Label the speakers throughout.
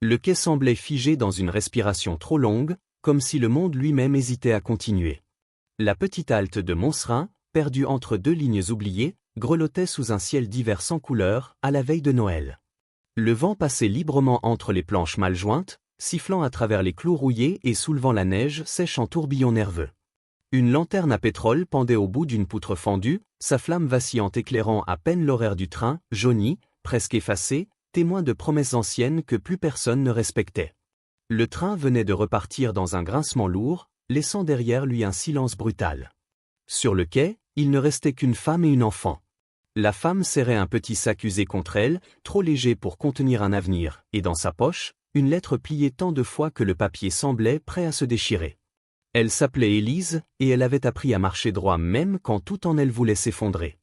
Speaker 1: Le quai semblait figé dans une respiration trop longue, comme si le monde lui-même hésitait à continuer. La petite halte de Montserain, perdue entre deux lignes oubliées, grelottait sous un ciel d'hiver sans couleur, à la veille de Noël. Le vent passait librement entre les planches mal jointes, sifflant à travers les clous rouillés et soulevant la neige sèche en tourbillons nerveux. Une lanterne à pétrole pendait au bout d'une poutre fendue, sa flamme vacillante éclairant à peine l'horaire du train, jauni, presque effacé, témoin de promesses anciennes que plus personne ne respectait. Le train venait de repartir dans un grincement lourd, laissant derrière lui un silence brutal. Sur le quai, il ne restait qu'une femme et une enfant. La femme serrait un petit sac usé contre elle, trop léger pour contenir un avenir, et dans sa poche, une lettre pliée tant de fois que le papier semblait prêt à se déchirer. Elle s'appelait Élise, et elle avait appris à marcher droit même quand tout en elle voulait s'effondrer.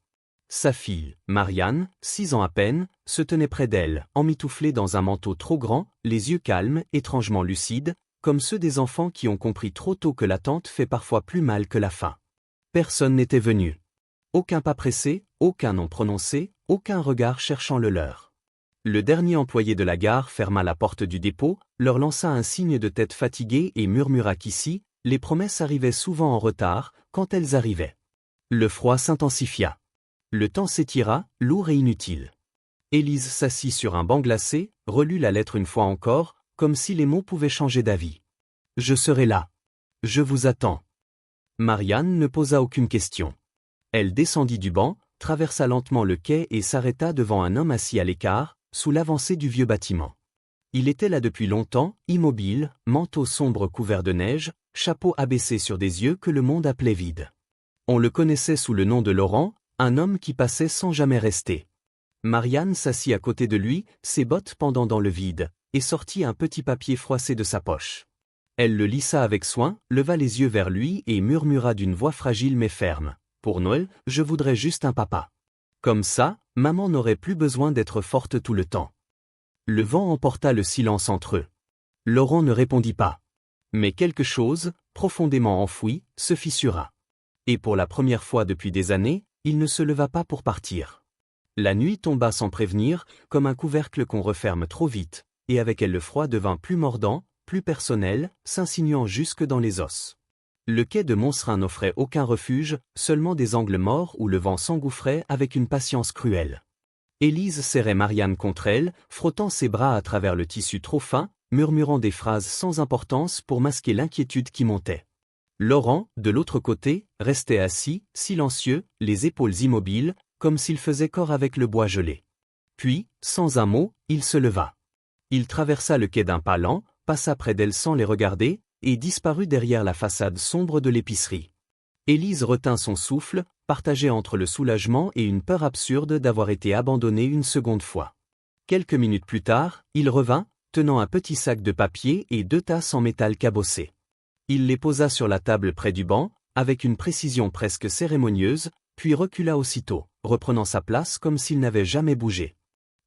Speaker 1: Sa fille, Marianne, 6 ans à peine, se tenait près d'elle, emmitouflée dans un manteau trop grand, les yeux calmes, étrangement lucides, comme ceux des enfants qui ont compris trop tôt que l'attente fait parfois plus mal que la faim. Personne n'était venu. Aucun pas pressé, aucun nom prononcé, aucun regard cherchant le leur. Le dernier employé de la gare ferma la porte du dépôt, leur lança un signe de tête fatigué et murmura qu'ici, les promesses arrivaient souvent en retard, quand elles arrivaient. Le froid s'intensifia. Le temps s'étira, lourd et inutile. Élise s'assit sur un banc glacé, relut la lettre une fois encore, comme si les mots pouvaient changer d'avis. « Je serai là. Je vous attends. » Marianne ne posa aucune question. Elle descendit du banc, traversa lentement le quai et s'arrêta devant un homme assis à l'écart, sous l'avancée du vieux bâtiment. Il était là depuis longtemps, immobile, manteau sombre couvert de neige, chapeau abaissé sur des yeux que le monde appelait vides. On le connaissait sous le nom de Laurent, un homme qui passait sans jamais rester. Marianne s'assit à côté de lui, ses bottes pendant dans le vide, et sortit un petit papier froissé de sa poche. Elle le lissa avec soin, leva les yeux vers lui et murmura d'une voix fragile mais ferme. « Pour Noël, je voudrais juste un papa. Comme ça, maman n'aurait plus besoin d'être forte tout le temps. » Le vent emporta le silence entre eux. Laurent ne répondit pas. Mais quelque chose, profondément enfoui, se fissura. Et pour la première fois depuis des années, il ne se leva pas pour partir. La nuit tomba sans prévenir, comme un couvercle qu'on referme trop vite, et avec elle le froid devint plus mordant, plus personnel, s'insinuant jusque dans les os. Le quai de Montserain n'offrait aucun refuge, seulement des angles morts où le vent s'engouffrait avec une patience cruelle. Élise serrait Marianne contre elle, frottant ses bras à travers le tissu trop fin, murmurant des phrases sans importance pour masquer l'inquiétude qui montait. Laurent, de l'autre côté, restait assis, silencieux, les épaules immobiles, comme s'il faisait corps avec le bois gelé. Puis, sans un mot, il se leva. Il traversa le quai d'un pas lent, passa près d'elle sans les regarder, et disparut derrière la façade sombre de l'épicerie. Élise retint son souffle, partagé entre le soulagement et une peur absurde d'avoir été abandonnée une seconde fois. Quelques minutes plus tard, il revint, tenant un petit sac de papier et 2 tasses en métal cabossées. Il les posa sur la table près du banc, avec une précision presque cérémonieuse, puis recula aussitôt, reprenant sa place comme s'il n'avait jamais bougé.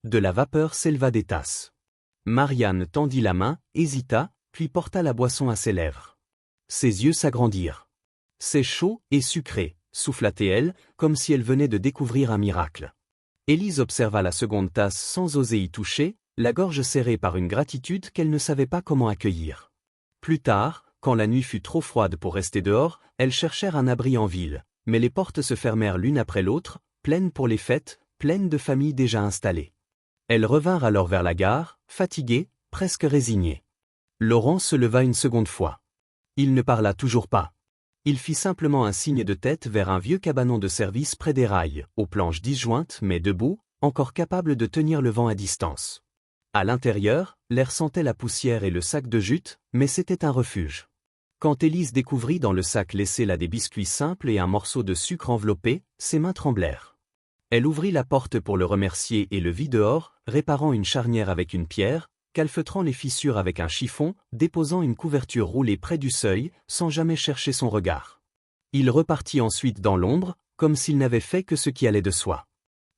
Speaker 1: De la vapeur s'éleva des tasses. Marianne tendit la main, hésita, puis porta la boisson à ses lèvres. Ses yeux s'agrandirent. « C'est chaud et sucré », souffla-t-elle, comme si elle venait de découvrir un miracle. Élise observa la seconde tasse sans oser y toucher, la gorge serrée par une gratitude qu'elle ne savait pas comment accueillir. Plus tard, quand la nuit fut trop froide pour rester dehors, elles cherchèrent un abri en ville, mais les portes se fermèrent l'une après l'autre, pleines pour les fêtes, pleines de familles déjà installées. Elles revinrent alors vers la gare, fatiguées, presque résignées. Laurent se leva une seconde fois. Il ne parla toujours pas. Il fit simplement un signe de tête vers un vieux cabanon de service près des rails, aux planches disjointes mais debout, encore capable de tenir le vent à distance. À l'intérieur, l'air sentait la poussière et le sac de jute, mais c'était un refuge. Quand Élise découvrit dans le sac laissé là des biscuits simples et un morceau de sucre enveloppé, ses mains tremblèrent. Elle ouvrit la porte pour le remercier et le vit dehors, réparant une charnière avec une pierre, calfeutrant les fissures avec un chiffon, déposant une couverture roulée près du seuil, sans jamais chercher son regard. Il repartit ensuite dans l'ombre, comme s'il n'avait fait que ce qui allait de soi.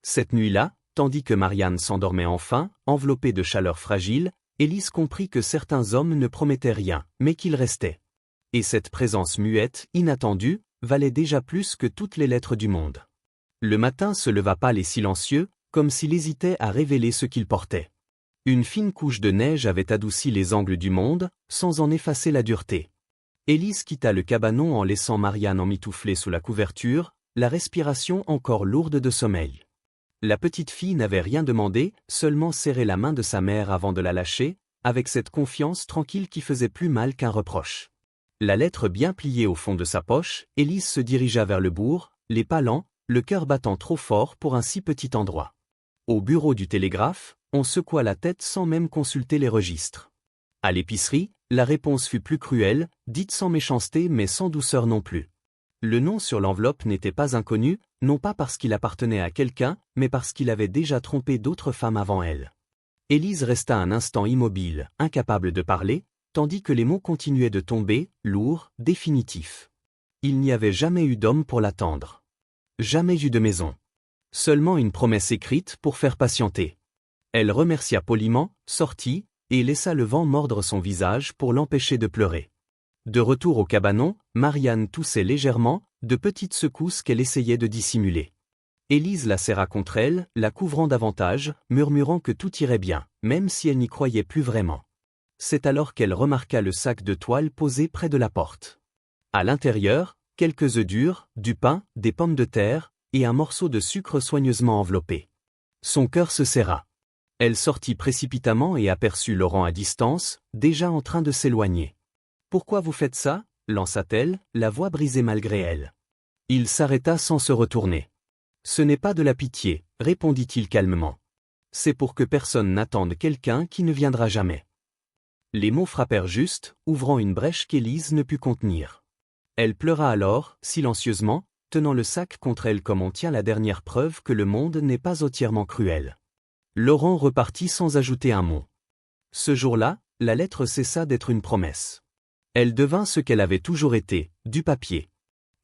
Speaker 1: Cette nuit-là, tandis que Marianne s'endormait enfin, enveloppée de chaleur fragile, Élise comprit que certains hommes ne promettaient rien, mais qu'ils restaient. Et cette présence muette, inattendue, valait déjà plus que toutes les lettres du monde. Le matin se leva pâle et silencieux, comme s'il hésitait à révéler ce qu'il portait. Une fine couche de neige avait adouci les angles du monde, sans en effacer la dureté. Élise quitta le cabanon en laissant Marianne emmitouflée sous la couverture, la respiration encore lourde de sommeil. La petite fille n'avait rien demandé, seulement serré la main de sa mère avant de la lâcher, avec cette confiance tranquille qui faisait plus mal qu'un reproche. La lettre bien pliée au fond de sa poche, Élise se dirigea vers le bourg, les pas lents, le cœur battant trop fort pour un si petit endroit. Au bureau du télégraphe, on secoua la tête sans même consulter les registres. À l'épicerie, la réponse fut plus cruelle, dite sans méchanceté mais sans douceur non plus. Le nom sur l'enveloppe n'était pas inconnu, non pas parce qu'il appartenait à quelqu'un, mais parce qu'il avait déjà trompé d'autres femmes avant elle. Élise resta un instant immobile, incapable de parler, tandis que les mots continuaient de tomber, lourds, définitifs. Il n'y avait jamais eu d'homme pour l'attendre. Jamais eu de maison. Seulement une promesse écrite pour faire patienter. Elle remercia poliment, sortit, et laissa le vent mordre son visage pour l'empêcher de pleurer. De retour au cabanon, Marianne toussait légèrement, de petites secousses qu'elle essayait de dissimuler. Élise la serra contre elle, la couvrant davantage, murmurant que tout irait bien, même si elle n'y croyait plus vraiment. C'est alors qu'elle remarqua le sac de toile posé près de la porte. À l'intérieur, quelques œufs durs, du pain, des pommes de terre, et un morceau de sucre soigneusement enveloppé. Son cœur se serra. Elle sortit précipitamment et aperçut Laurent à distance, déjà en train de s'éloigner. « Pourquoi vous faites ça ?» lança-t-elle, la voix brisée malgré elle. Il s'arrêta sans se retourner. « Ce n'est pas de la pitié, » répondit-il calmement. « C'est pour que personne n'attende quelqu'un qui ne viendra jamais. » Les mots frappèrent juste, ouvrant une brèche qu'Élise ne put contenir. Elle pleura alors, silencieusement, tenant le sac contre elle comme on tient la dernière preuve que le monde n'est pas entièrement cruel. Laurent repartit sans ajouter un mot. Ce jour-là, la lettre cessa d'être une promesse. Elle devint ce qu'elle avait toujours été, du papier.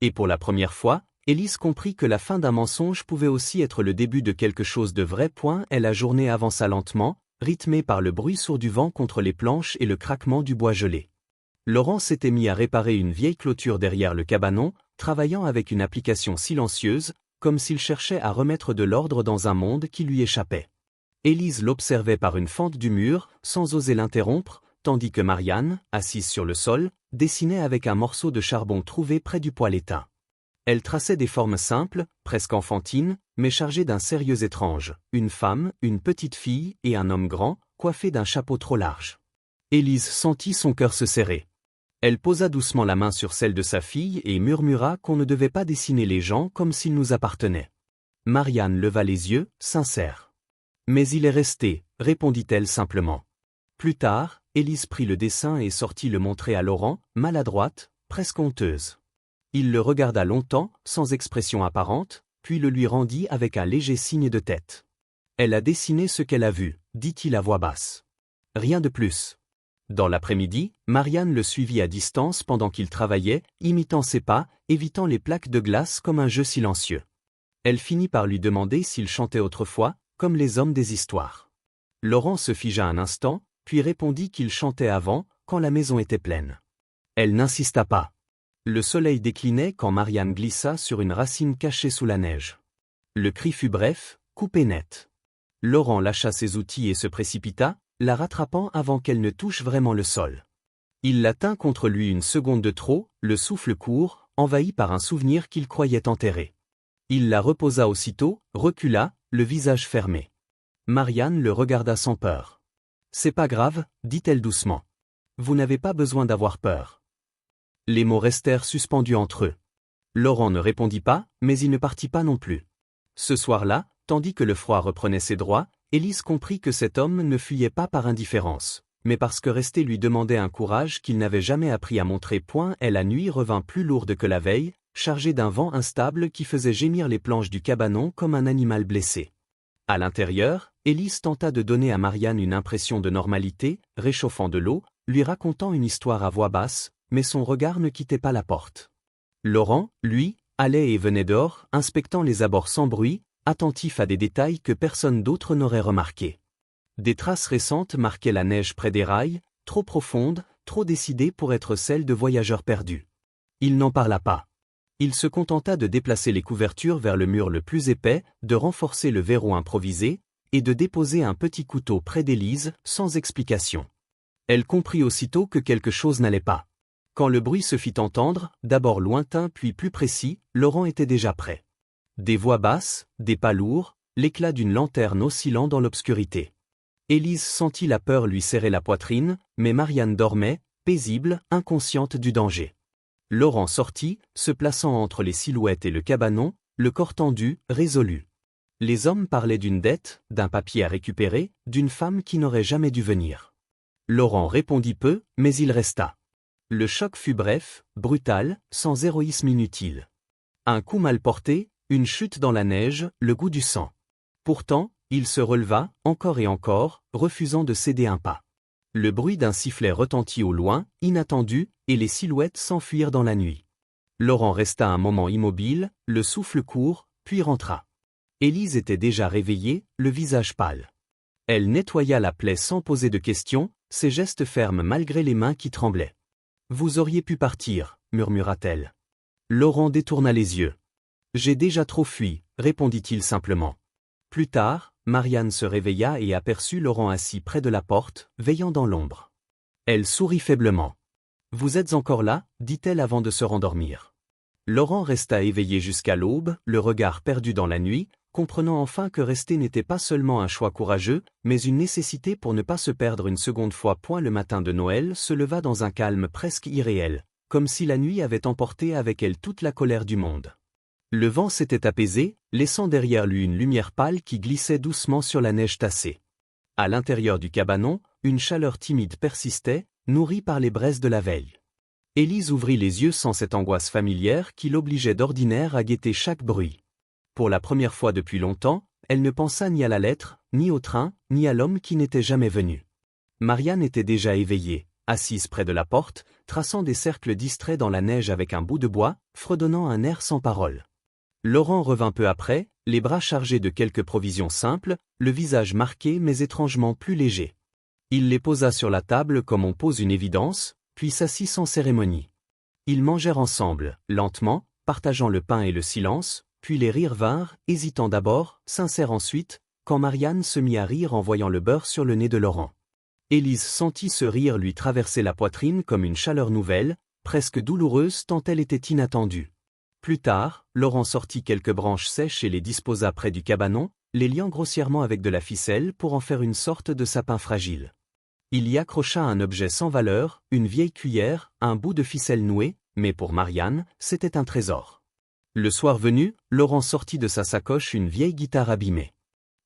Speaker 1: Et pour la première fois, Élise comprit que la fin d'un mensonge pouvait aussi être le début de quelque chose de vrai. La journée avança lentement, rythmée par le bruit sourd du vent contre les planches et le craquement du bois gelé. Laurent s'était mis à réparer une vieille clôture derrière le cabanon, travaillant avec une application silencieuse, comme s'il cherchait à remettre de l'ordre dans un monde qui lui échappait. Élise l'observait par une fente du mur, sans oser l'interrompre, tandis que Marianne, assise sur le sol, dessinait avec un morceau de charbon trouvé près du poêle éteint. Elle traçait des formes simples, presque enfantines, mais chargées d'un sérieux étrange, une femme, une petite fille et un homme grand, coiffé d'un chapeau trop large. Élise sentit son cœur se serrer. Elle posa doucement la main sur celle de sa fille et murmura qu'on ne devait pas dessiner les gens comme s'ils nous appartenaient. Marianne leva les yeux, sincère. « Mais il est resté », répondit-elle simplement. Plus tard, Élise prit le dessin et sortit le montrer à Laurent, maladroite, presque honteuse. Il le regarda longtemps, sans expression apparente, puis le lui rendit avec un léger signe de tête. « Elle a dessiné ce qu'elle a vu », dit-il à voix basse. Rien de plus. Dans l'après-midi, Marianne le suivit à distance pendant qu'il travaillait, imitant ses pas, évitant les plaques de glace comme un jeu silencieux. Elle finit par lui demander s'il chantait autrefois, comme les hommes des histoires. Laurent se figea un instant, puis répondit qu'il chantait avant, quand la maison était pleine. Elle n'insista pas. Le soleil déclinait quand Marianne glissa sur une racine cachée sous la neige. Le cri fut bref, coupé net. Laurent lâcha ses outils et se précipita, la rattrapant avant qu'elle ne touche vraiment le sol. Il la tint contre lui une seconde de trop, le souffle court, envahi par un souvenir qu'il croyait enterré. Il la reposa aussitôt, recula, le visage fermé. Marianne le regarda sans peur. « C'est pas grave, » dit-elle doucement. « Vous n'avez pas besoin d'avoir peur. » Les mots restèrent suspendus entre eux. Laurent ne répondit pas, mais il ne partit pas non plus. Ce soir-là, tandis que le froid reprenait ses droits, Élise comprit que cet homme ne fuyait pas par indifférence, mais parce que rester lui demandait un courage qu'il n'avait jamais appris à montrer. Et la nuit revint plus lourde que la veille, chargée d'un vent instable qui faisait gémir les planches du cabanon comme un animal blessé. À l'intérieur, Élise tenta de donner à Marianne une impression de normalité, réchauffant de l'eau, lui racontant une histoire à voix basse, mais son regard ne quittait pas la porte. Laurent, lui, allait et venait dehors, inspectant les abords sans bruit, attentif à des détails que personne d'autre n'aurait remarqués. Des traces récentes marquaient la neige près des rails, trop profondes, trop décidées pour être celles de voyageurs perdus. Il n'en parla pas. Il se contenta de déplacer les couvertures vers le mur le plus épais, de renforcer le verrou improvisé, et de déposer un petit couteau près d'Élise, sans explication. Elle comprit aussitôt que quelque chose n'allait pas. Quand le bruit se fit entendre, d'abord lointain puis plus précis, Laurent était déjà prêt. Des voix basses, des pas lourds, l'éclat d'une lanterne oscillant dans l'obscurité. Élise sentit la peur lui serrer la poitrine, mais Marianne dormait, paisible, inconsciente du danger. Laurent sortit, se plaçant entre les silhouettes et le cabanon, le corps tendu, résolu. Les hommes parlaient d'une dette, d'un papier à récupérer, d'une femme qui n'aurait jamais dû venir. Laurent répondit peu, mais il resta. Le choc fut bref, brutal, sans héroïsme inutile. Un coup mal porté, une chute dans la neige, le goût du sang. Pourtant, il se releva, encore et encore, refusant de céder un pas. Le bruit d'un sifflet retentit au loin, inattendu, et les silhouettes s'enfuirent dans la nuit. Laurent resta un moment immobile, le souffle court, puis rentra. Élise était déjà réveillée, le visage pâle. Elle nettoya la plaie sans poser de questions, ses gestes fermes malgré les mains qui tremblaient. « Vous auriez pu partir, murmura-t-elle. Laurent détourna les yeux. « J'ai déjà trop fui, répondit-il simplement. Plus tard, Marianne se réveilla et aperçut Laurent assis près de la porte, veillant dans l'ombre. Elle sourit faiblement. « Vous êtes encore là » dit-elle avant de se rendormir. Laurent resta éveillé jusqu'à l'aube, le regard perdu dans la nuit, comprenant enfin que rester n'était pas seulement un choix courageux, mais une nécessité pour ne pas se perdre une seconde fois. Le matin de Noël se leva dans un calme presque irréel, comme si la nuit avait emporté avec elle toute la colère du monde. Le vent s'était apaisé, laissant derrière lui une lumière pâle qui glissait doucement sur la neige tassée. À l'intérieur du cabanon, une chaleur timide persistait, nourrie par les braises de la veille. Élise ouvrit les yeux sans cette angoisse familière qui l'obligeait d'ordinaire à guetter chaque bruit. Pour la première fois depuis longtemps, elle ne pensa ni à la lettre, ni au train, ni à l'homme qui n'était jamais venu. Marianne était déjà éveillée, assise près de la porte, traçant des cercles distraits dans la neige avec un bout de bois, fredonnant un air sans parole. Laurent revint peu après, les bras chargés de quelques provisions simples, le visage marqué mais étrangement plus léger. Il les posa sur la table comme on pose une évidence, puis s'assit sans cérémonie. Ils mangèrent ensemble, lentement, partageant le pain et le silence, puis les rires vinrent, hésitant d'abord, sincères ensuite, quand Marianne se mit à rire en voyant le beurre sur le nez de Laurent. Élise sentit ce rire lui traverser la poitrine comme une chaleur nouvelle, presque douloureuse tant elle était inattendue. Plus tard, Laurent sortit quelques branches sèches et les disposa près du cabanon, les liant grossièrement avec de la ficelle pour en faire une sorte de sapin fragile. Il y accrocha un objet sans valeur, une vieille cuillère, un bout de ficelle nouée, mais pour Marianne, c'était un trésor. Le soir venu, Laurent sortit de sa sacoche une vieille guitare abîmée.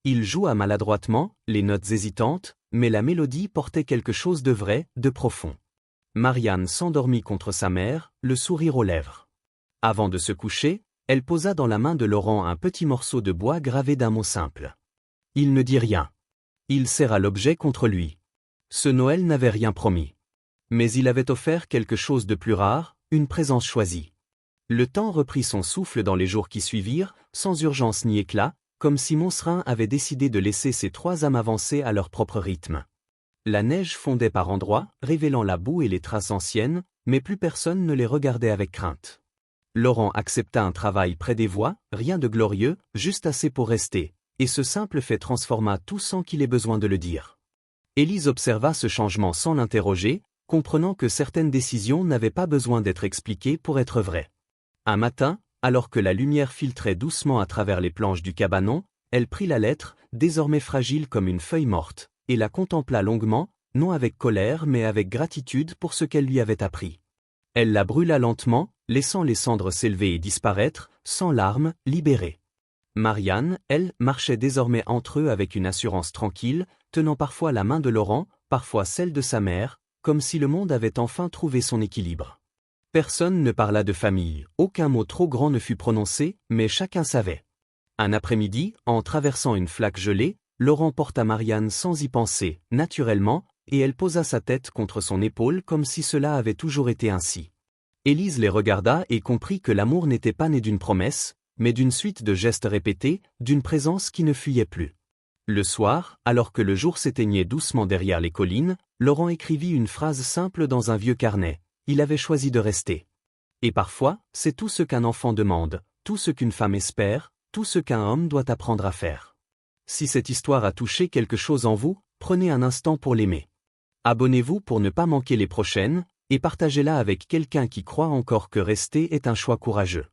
Speaker 1: Il joua maladroitement, les notes hésitantes, mais la mélodie portait quelque chose de vrai, de profond. Marianne s'endormit contre sa mère, le sourire aux lèvres. Avant de se coucher, elle posa dans la main de Laurent un petit morceau de bois gravé d'un mot simple. Il ne dit rien. Il serra l'objet contre lui. Ce Noël n'avait rien promis. Mais il avait offert quelque chose de plus rare, une présence choisie. Le temps reprit son souffle dans les jours qui suivirent, sans urgence ni éclat, comme si Montsrin avait décidé de laisser ses trois âmes avancer à leur propre rythme. La neige fondait par endroits, révélant la boue et les traces anciennes, mais plus personne ne les regardait avec crainte. Laurent accepta un travail près des voies, rien de glorieux, juste assez pour rester, et ce simple fait transforma tout sans qu'il ait besoin de le dire. Élise observa ce changement sans l'interroger, comprenant que certaines décisions n'avaient pas besoin d'être expliquées pour être vraies. Un matin, alors que la lumière filtrait doucement à travers les planches du cabanon, elle prit la lettre, désormais fragile comme une feuille morte, et la contempla longuement, non avec colère mais avec gratitude pour ce qu'elle lui avait appris. Elle la brûla lentement, laissant les cendres s'élever et disparaître, sans larmes, libérée. Marianne, elle, marchait désormais entre eux avec une assurance tranquille, tenant parfois la main de Laurent, parfois celle de sa mère, comme si le monde avait enfin trouvé son équilibre. Personne ne parla de famille, aucun mot trop grand ne fut prononcé, mais chacun savait. Un après-midi, en traversant une flaque gelée, Laurent porta Marianne sans y penser, naturellement, et elle posa sa tête contre son épaule comme si cela avait toujours été ainsi. Élise les regarda et comprit que l'amour n'était pas né d'une promesse, mais d'une suite de gestes répétés, d'une présence qui ne fuyait plus. Le soir, alors que le jour s'éteignait doucement derrière les collines, Laurent écrivit une phrase simple dans un vieux carnet. Il avait choisi de rester. Et parfois, c'est tout ce qu'un enfant demande, tout ce qu'une femme espère, tout ce qu'un homme doit apprendre à faire. Si cette histoire a touché quelque chose en vous, prenez un instant pour l'aimer. Abonnez-vous pour ne pas manquer les prochaines, et partagez-la avec quelqu'un qui croit encore que rester est un choix courageux.